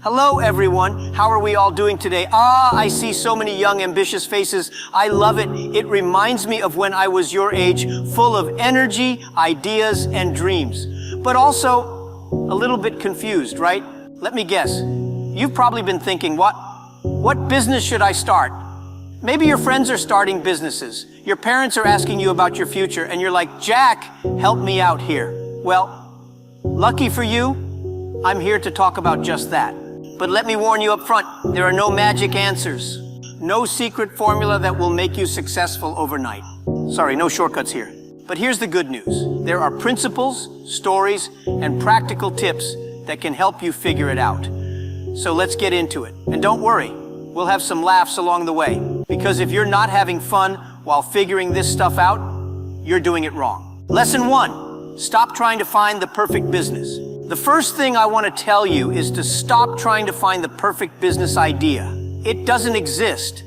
Hello, everyone. How are we all doing today? I see so many young, ambitious faces. I love it. It reminds me of when I was your age, full of energy, ideas, and dreams. But also a little bit confused, right? Let me guess. You've probably been thinking, what business should I start? Maybe your friends are starting businesses. Your parents are asking you about your future, and you're like, Jack, help me out here. Well, lucky for you, I'm here to talk about just that. But let me warn you up front, there are no magic answers. No secret formula that will make you successful overnight. Sorry, no shortcuts here. But here's the good news. There are principles, stories, and practical tips that can help you figure it out. So let's get into it. And don't worry, we'll have some laughs along the way. Because if you're not having fun while figuring this stuff out, you're doing it wrong. Lesson 1, stop trying to find the perfect business. The first thing I want to tell you is to stop trying to find the perfect business idea. It doesn't exist.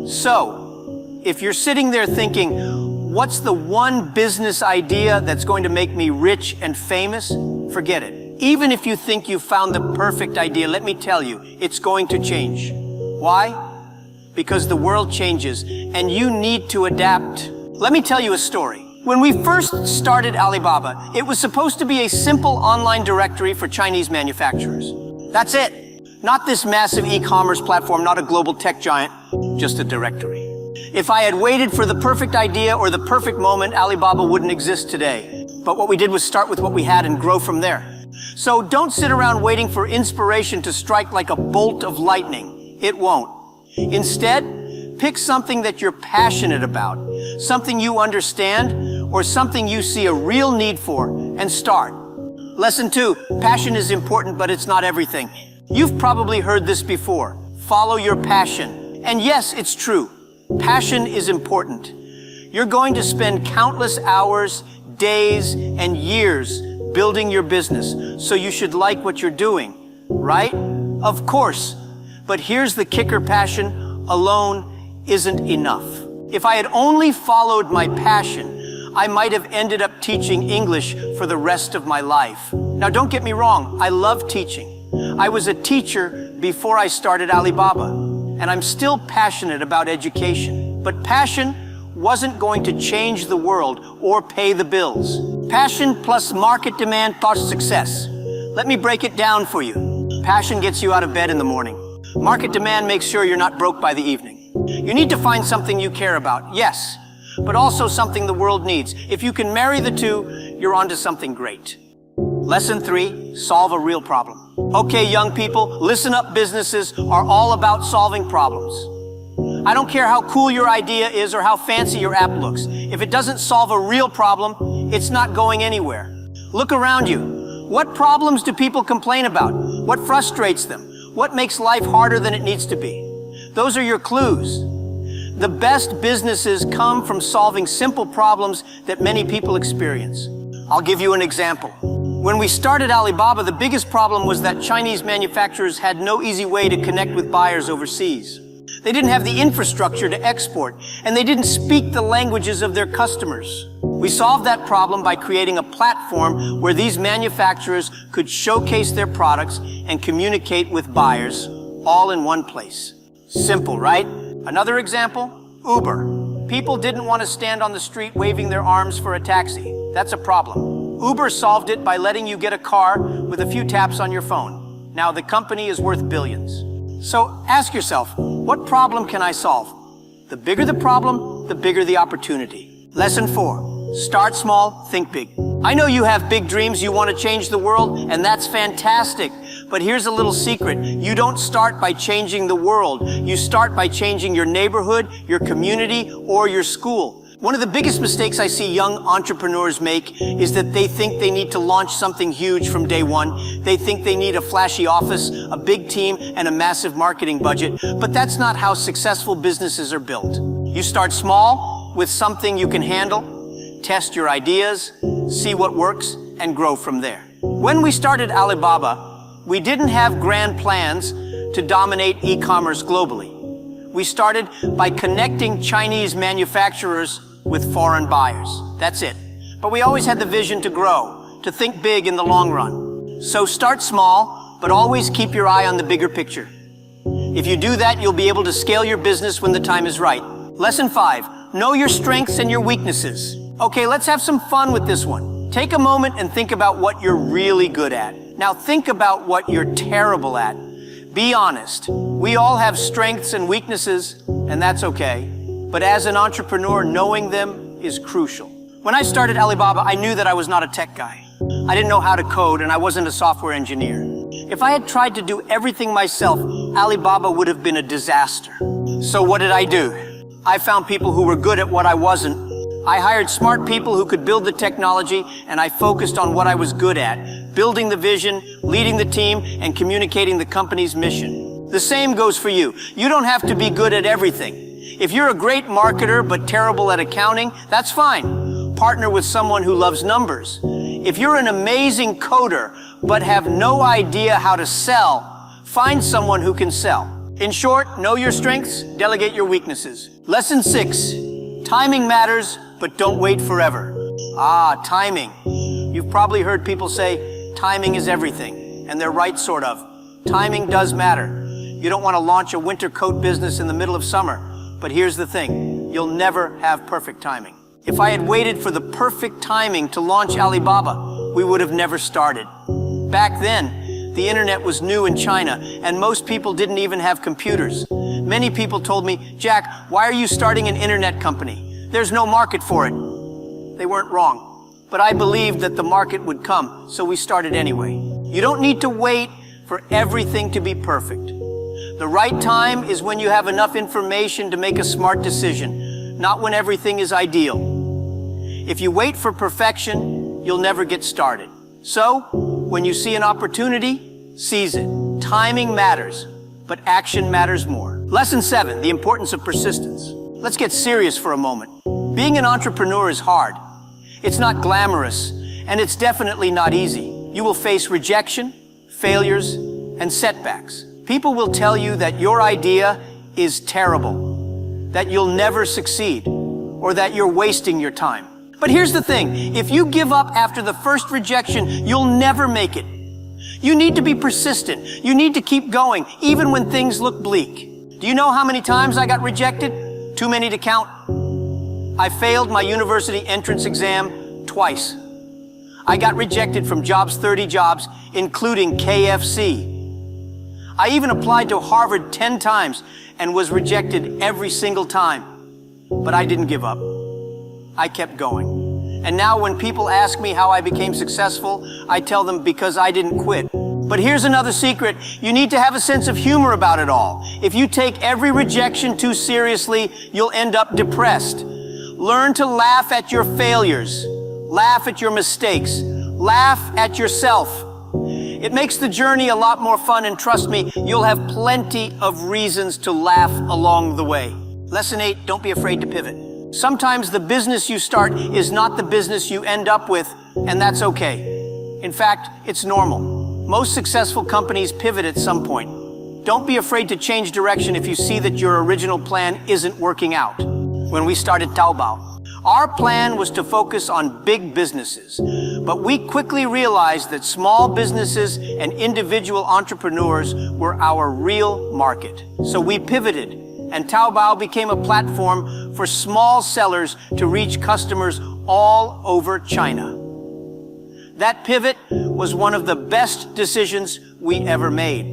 So, if you're sitting there thinking, what's the one business idea that's going to make me rich and famous? Forget it. Even if you think you found the perfect idea, let me tell you, it's going to change. Why? Because the world changes and you need to adapt. Let me tell you a story. When we first started Alibaba, it was supposed to be a simple online directory for Chinese manufacturers. That's it. Not this massive e-commerce platform, not a global tech giant, just a directory. If I had waited for the perfect idea or the perfect moment, Alibaba wouldn't exist today. But what we did was start with what we had and grow from there. So don't sit around waiting for inspiration to strike like a bolt of lightning. It won't. Instead, pick something that you're passionate about, something you understand, or something you see a real need for, and start. Lesson 2, passion is important, but it's not everything. You've probably heard this before. Follow your passion. And yes, it's true. Passion is important. You're going to spend countless hours, days, and years building your business, so you should like what you're doing, right? Of course. But here's the kicker, passion alone isn't enough. If I had only followed my passion, I might have ended up teaching English for the rest of my life. Now don't get me wrong, I love teaching. I was a teacher before I started Alibaba, and I'm still passionate about education. But passion wasn't going to change the world or pay the bills. Passion plus market demand plus success. Let me break it down for you. Passion gets you out of bed in the morning. Market demand makes sure you're not broke by the evening. You need to find something you care about, yes, but also something the world needs. If you can marry the two, you're onto something great. Lesson 3, solve a real problem. Okay, young people, listen up. Businesses are all about solving problems. I don't care how cool your idea is or how fancy your app looks. If it doesn't solve a real problem, it's not going anywhere. Look around you. What problems do people complain about? What frustrates them? What makes life harder than it needs to be? Those are your clues. The best businesses come from solving simple problems that many people experience. I'll give you an example. When we started Alibaba, the biggest problem was that Chinese manufacturers had no easy way to connect with buyers overseas. They didn't have the infrastructure to export, and they didn't speak the languages of their customers. We solved that problem by creating a platform where these manufacturers could showcase their products and communicate with buyers all in one place. Simple, right? Another example, Uber. People didn't want to stand on the street waving their arms for a taxi. That's a problem. Uber solved it by letting you get a car with a few taps on your phone. Now the company is worth billions. So ask yourself, what problem can I solve? The bigger the problem, the bigger the opportunity. Lesson 4, start small, think big. I know you have big dreams, you want to change the world, and that's fantastic. But here's a little secret. You don't start by changing the world. You start by changing your neighborhood, your community, or your school. One of the biggest mistakes I see young entrepreneurs make is that they think they need to launch something huge from day one. They think they need a flashy office, a big team, and a massive marketing budget. But that's not how successful businesses are built. You start small with something you can handle, test your ideas, see what works, and grow from there. When we started Alibaba, we didn't have grand plans to dominate e-commerce globally. We started by connecting Chinese manufacturers with foreign buyers. That's it. But we always had the vision to grow, to think big in the long run. So start small, but always keep your eye on the bigger picture. If you do that, you'll be able to scale your business when the time is right. Lesson 5, know your strengths and your weaknesses. Okay, let's have some fun with this one. Take a moment and think about what you're really good at. Now think about what you're terrible at. Be honest. We all have strengths and weaknesses, and that's okay. But as an entrepreneur, knowing them is crucial. When I started Alibaba, I knew that I was not a tech guy. I didn't know how to code, and I wasn't a software engineer. If I had tried to do everything myself, Alibaba would have been a disaster. So what did I do? I found people who were good at what I wasn't. I hired smart people who could build the technology, and I focused on what I was good at, building the vision, leading the team, and communicating the company's mission. The same goes for you. You don't have to be good at everything. If you're a great marketer but terrible at accounting, that's fine. Partner with someone who loves numbers. If you're an amazing coder but have no idea how to sell, find someone who can sell. In short, know your strengths, delegate your weaknesses. Lesson 6, timing matters, but don't wait forever. Timing. You've probably heard people say, timing is everything, and they're right, sort of. Timing does matter. You don't want to launch a winter coat business in the middle of summer, but here's the thing, you'll never have perfect timing. If I had waited for the perfect timing to launch Alibaba, we would have never started. Back then, the internet was new in China, and most people didn't even have computers. Many people told me, Jack, why are you starting an internet company? There's no market for it. They weren't wrong. But I believed that the market would come, so we started anyway. You don't need to wait for everything to be perfect. The right time is when you have enough information to make a smart decision, not when everything is ideal. If you wait for perfection, you'll never get started. So, when you see an opportunity, seize it. Timing matters, but action matters more. Lesson 7, the importance of persistence. Let's get serious for a moment. Being an entrepreneur is hard. It's not glamorous, and it's definitely not easy. You will face rejection, failures, and setbacks. People will tell you that your idea is terrible, that you'll never succeed, or that you're wasting your time. But here's the thing, if you give up after the first rejection, you'll never make it. You need to be persistent. You need to keep going, even when things look bleak. Do you know how many times I got rejected? Too many to count. I failed my university entrance exam twice. I got rejected from Jobs 30 jobs, including KFC. I even applied to Harvard 10 times and was rejected every single time. But I didn't give up. I kept going. And now when people ask me how I became successful, I tell them because I didn't quit. But here's another secret. You need to have a sense of humor about it all. If you take every rejection too seriously, you'll end up depressed. Learn to laugh at your failures. Laugh at your mistakes. Laugh at yourself. It makes the journey a lot more fun, and trust me, you'll have plenty of reasons to laugh along the way. Lesson 8, don't be afraid to pivot. Sometimes the business you start is not the business you end up with, and that's okay. In fact, it's normal. Most successful companies pivot at some point. Don't be afraid to change direction if you see that your original plan isn't working out. When we started Taobao, our plan was to focus on big businesses, but we quickly realized that small businesses and individual entrepreneurs were our real market. So we pivoted, and Taobao became a platform for small sellers to reach customers all over China. That pivot was one of the best decisions we ever made.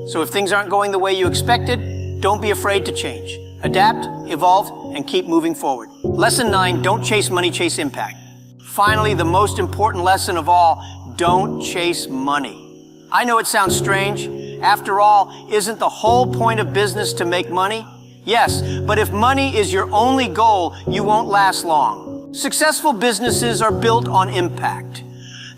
So if things aren't going the way you expected, don't be afraid to change. Adapt, evolve, and keep moving forward. Lesson 9, don't chase money, chase impact. Finally, the most important lesson of all, don't chase money. I know it sounds strange. After all, isn't the whole point of business to make money? Yes, but if money is your only goal, you won't last long. Successful businesses are built on impact.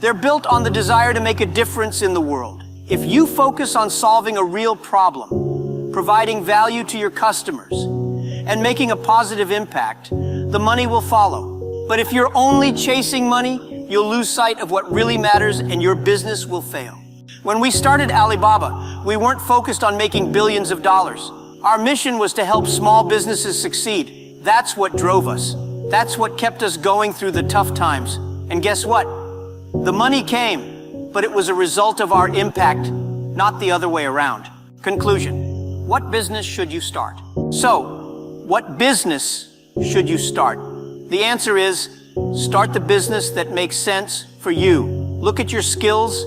They're built on the desire to make a difference in the world. If you focus on solving a real problem, providing value to your customers, and making a positive impact, the money will follow. But if you're only chasing money, you'll lose sight of what really matters and your business will fail. When we started Alibaba, we weren't focused on making billions of dollars. Our mission was to help small businesses succeed. That's what drove us. That's what kept us going through the tough times. And guess what? The money came, but it was a result of our impact, not the other way around. Conclusion. What business should you start? So, what business should you start? The answer is, start the business that makes sense for you. Look at your skills,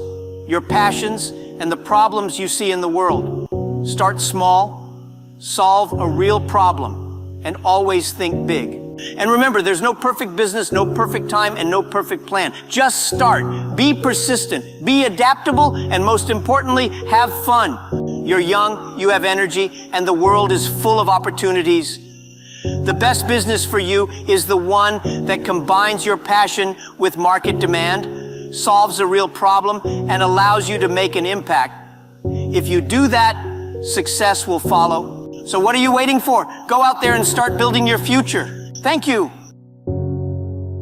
your passions, and the problems you see in the world. Start small, solve a real problem, and always think big. And remember, there's no perfect business, no perfect time, and no perfect plan. Just start. Be persistent, be adaptable, and most importantly, have fun. You're young, you have energy, and the world is full of opportunities. The best business for you is the one that combines your passion with market demand, solves a real problem, and allows you to make an impact. If you do that, success will follow. So what are you waiting for? Go out there and start building your future. Thank you.